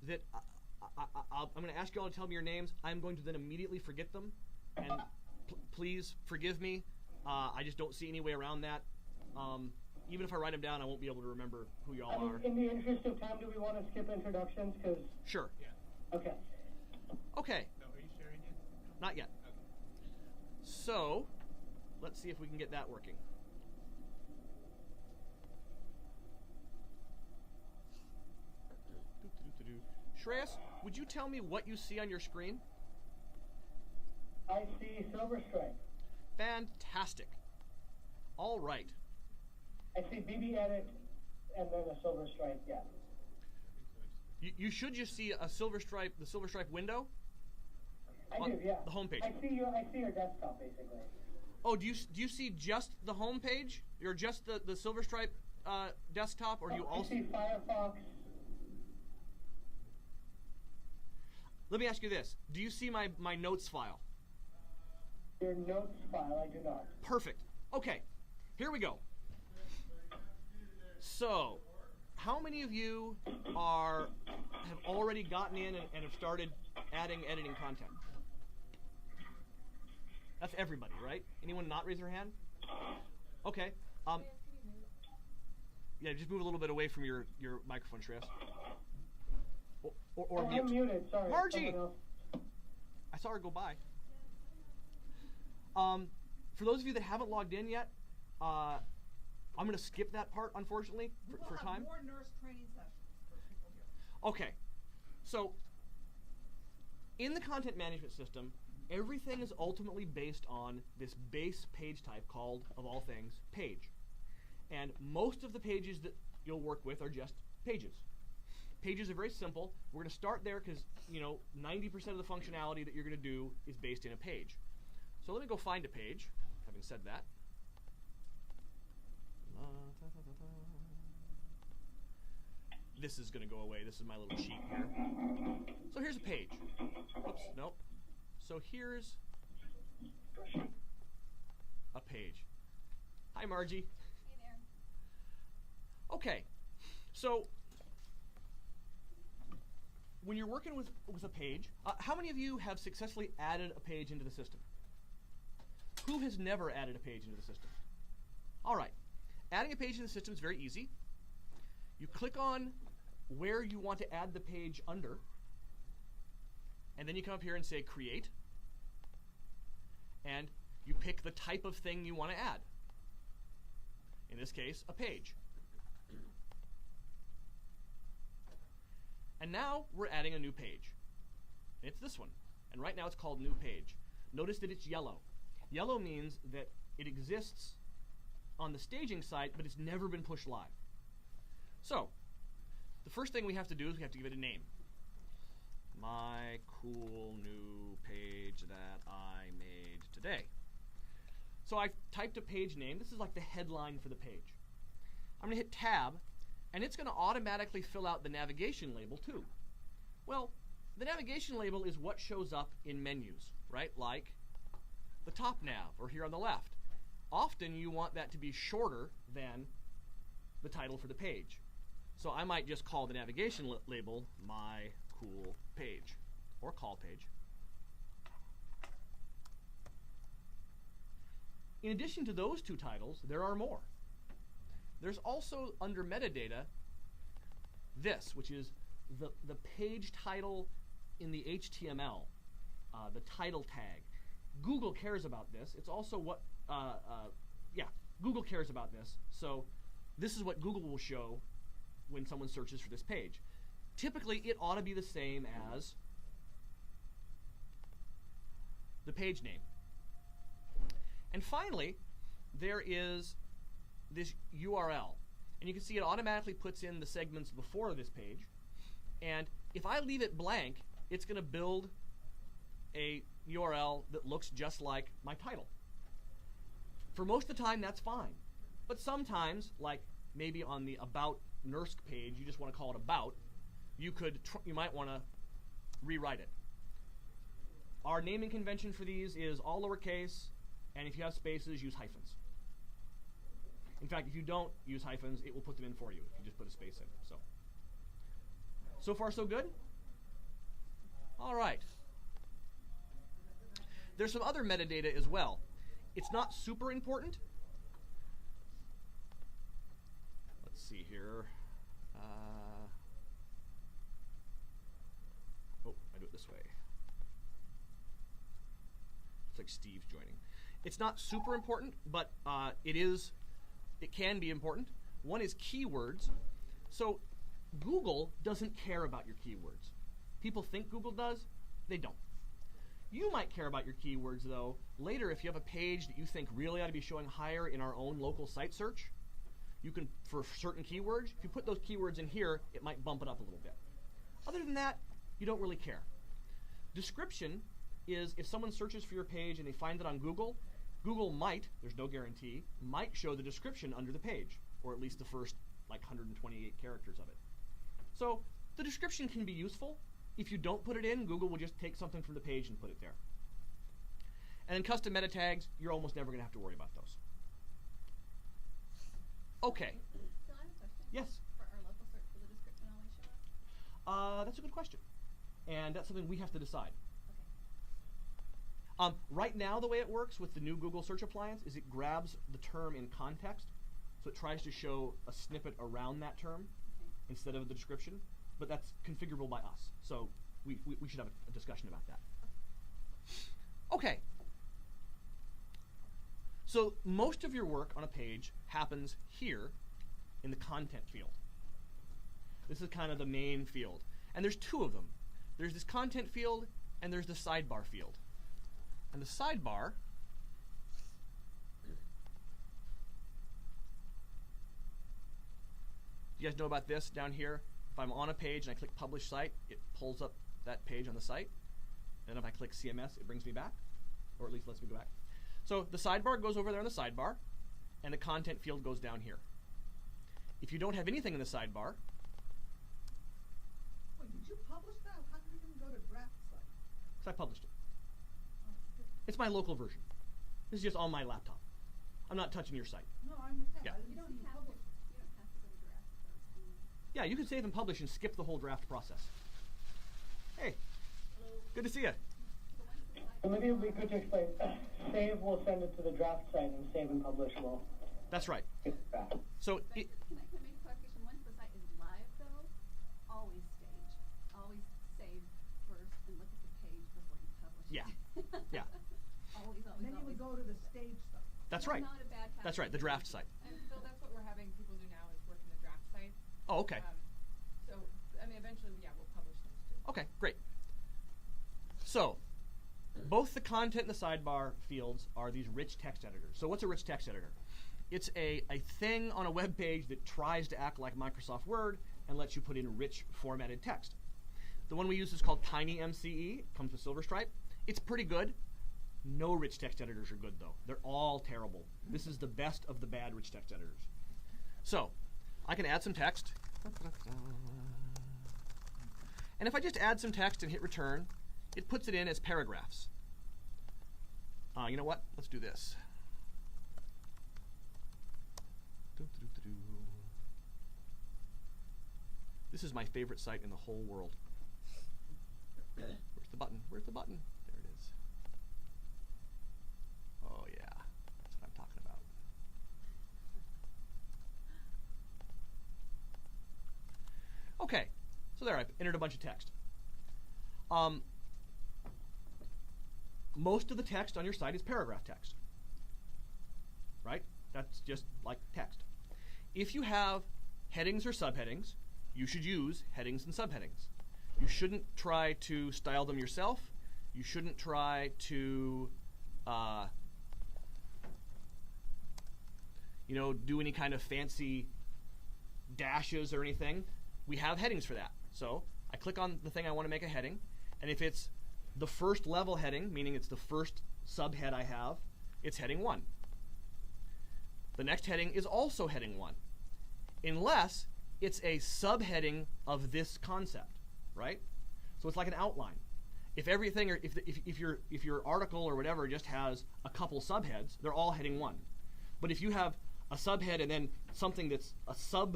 that I'm going to ask you all to tell me your names. I'm going to then immediately forget them, and please forgive me. I just don't see any way around that. Even if I write them down, I won't be able to remember who you all are. In the interest of time, do we want to skip introductions? Sure. Yeah. Okay. Okay. So are you sharing it? Not yet. Okay. So, let's see if we can get that working. Shreyas, would you tell me what you see on your screen? I see Silver Stripe. Fantastic. All right. I see BB Edit and then a Silver Stripe, yeah. You should just see a Silver Stripe, the Silver Stripe window. I do, yeah. The home page. I see your desktop, basically. Oh, do you see just the home page, or just the Silver Stripe desktop, or do you also? I see Firefox. Let me ask you this: do you see my notes file? Your notes file, I do not. Perfect. Okay, here we go. So, how many of you have already gotten in and have started editing content? That's everybody, right? Anyone not raise their hand? Okay. Yeah, just move a little bit away from your microphone, Shreyas. Or mute. I'm muted, sorry. Margie! I saw her go by. For those of you that haven't logged in yet, I'm going to skip that part, unfortunately, for time. We'll have more NERSC training sessions for people here. Okay. So, in the content management system, everything is ultimately based on this base page type called, of all things, page. And most of the pages that you'll work with are just pages. Pages are very simple. We're going to start there because, 90% of the functionality that you're going to do is based in a page. So let me go find a page, having said that. This is going to go away. This is my little sheet here. So here's a page. Oops, nope. So here's a page. Hi, Margie. Hey there. Okay, so when you're working with a page, how many of you have successfully added a page into the system? Who has never added a page into the system? All right, adding a page in the system is very easy. You click on where you want to add the page under, and then you come up here and say create, and you pick the type of thing you want to add. In this case, a page. And now we're adding a new page. And it's this one. And right now it's called new page. Notice that it's yellow. Yellow means that it exists on the staging site, but it's never been pushed live. So, the first thing we have to do is we have to give it a name. My cool new page that I made today. So I've typed a page name. This is like the headline for the page. I'm going to hit Tab, and it's going to automatically fill out the navigation label too. Well, the navigation label is what shows up in menus, right? Like the top nav or here on the left. Often you want that to be shorter than the title for the page. So I might just call the navigation label my cool page or call page. In addition to those two titles, there are more. There's also under metadata this, which is the page title in the HTML, the title tag. Google cares about this. It's also what, Google cares about this. So this is what Google will show when someone searches for this page. Typically, it ought to be the same as the page name. And finally, there is this URL. And you can see it automatically puts in the segments before this page. And if I leave it blank, it's going to build a URL that looks just like my title. For most of the time, that's fine. But sometimes, like maybe on the About NERSC page, you just want to call it About, you might want to rewrite it. Our naming convention for these is all lowercase, and if you have spaces, use hyphens. In fact, if you don't use hyphens, it will put them in for you if you just put a space in. So far so good? All right. There's some other metadata as well. It's not super important. Let's see here. Oh, I do it this way. It's like Steve's joining. It's not super important, but it can be important. One is keywords. So Google doesn't care about your keywords. People think Google does. They don't. You might care about your keywords, though. Later, if you have a page that you think really ought to be showing higher in our own local site search, you can, for certain keywords, if you put those keywords in here, it might bump it up a little bit. Other than that, you don't really care. Description is if someone searches for your page and they find it on Google, Google might, there's no guarantee, might show the description under the page, or at least the first like 128 characters of it. So the description can be useful. If you don't put it in, Google will just take something from the page and put it there. And then custom meta tags, you're almost never going to have to worry about those. Okay. Still have a question? Yes? For our local search, will the description always show up? That's a good question. And that's something we have to decide. Okay. Right now, the way it works with the new Google search appliance is it grabs the term in context. So it tries to show a snippet around that term instead of the description. But that's configurable by us. So we should have a discussion about that. Okay. So most of your work on a page happens here in the content field. This is kind of the main field. And there's two of them. There's this content field and there's the sidebar field. And the sidebar you guys know about this down here? If I'm on a page and I click Publish Site, it pulls up that page on the site. And if I click CMS, it brings me back, or at least lets me go back. So the sidebar goes over there in the sidebar, and the content field goes down here. If you don't have anything in the sidebar, Wait, did you publish that? How did you even go to draft site? because I published it. Oh, good. It's my local version. This is just on my laptop. I'm not touching your site. No, I understand. Yeah. I You didn't don't see you have to. publish. You don't have to go to draft first. Yeah, you can save and publish and skip the whole draft process. Hey, good to see you. So when's the So maybe it would be good to explain. Save will send it to the draft site, and save and publish will That's right. get it back. So But can I make a clarification? Once the site is live, though, always stage. Always save first and look at the page before you publish it. Yeah. Yeah. Always, always, And then you always. would go to the stage site. That's That's right. not a bad habit. That's right, the draft site. And so that's what we're having people do now is work in the draft site. Oh, okay. So, I mean, eventually, yeah, we'll publish those too. Okay, great. So, both the content and the sidebar fields are these rich text editors. So what's a rich text editor? It's a thing on a web page that tries to act like Microsoft Word and lets you put in rich formatted text. The one we use is called TinyMCE. It comes with Silver Stripe. It's pretty good. No rich text editors are good, though. They're all terrible. This is the best of the bad rich text editors. So, I can add some text. And if I just add some text and hit return, it puts it in as paragraphs. You know what? Let's do this. This is my favorite site in the whole world. Where's the button? Where's the button? There it is. Oh yeah, that's what I'm talking about. Okay, so there I've entered a bunch of text. Most of the text on your site is paragraph text, right? That's just like text. If you have headings or subheadings, you should use headings and subheadings. You shouldn't try to style them yourself. You shouldn't try to, do any kind of fancy dashes or anything. We have headings for that. So I click on the thing I want to make a heading, and if it's the first level heading, meaning it's the first subhead I have, it's heading 1. The next heading is also heading 1, unless it's a subheading of this concept, right? So it's like an outline. If everything, or if your article or whatever just has a couple subheads, they're all heading 1. But if you have a subhead and then something that's a sub